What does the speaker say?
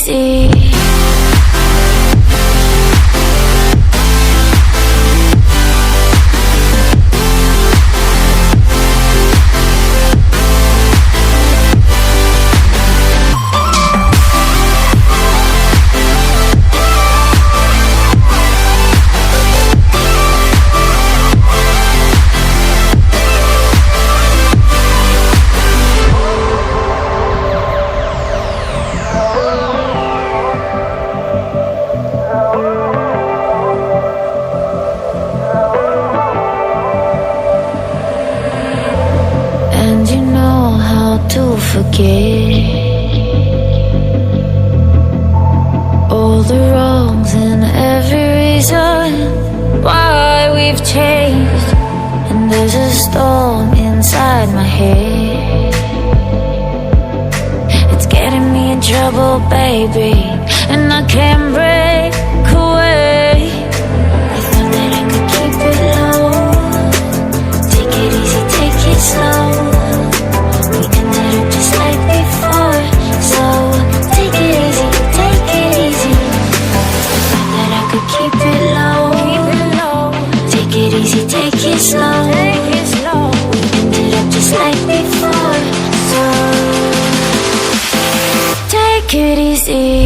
easy. Forget all the wrongs and every reason why we've changed. And there's a storm inside my head. It's getting me in trouble, baby, and I can't break away. I thought that I could keep it low. Take it easy, take it slow. Just like before, so take it easy, take it easy. Thought that I could keep it low, take it easy, take it slow. We ended up just like before, so take it easy.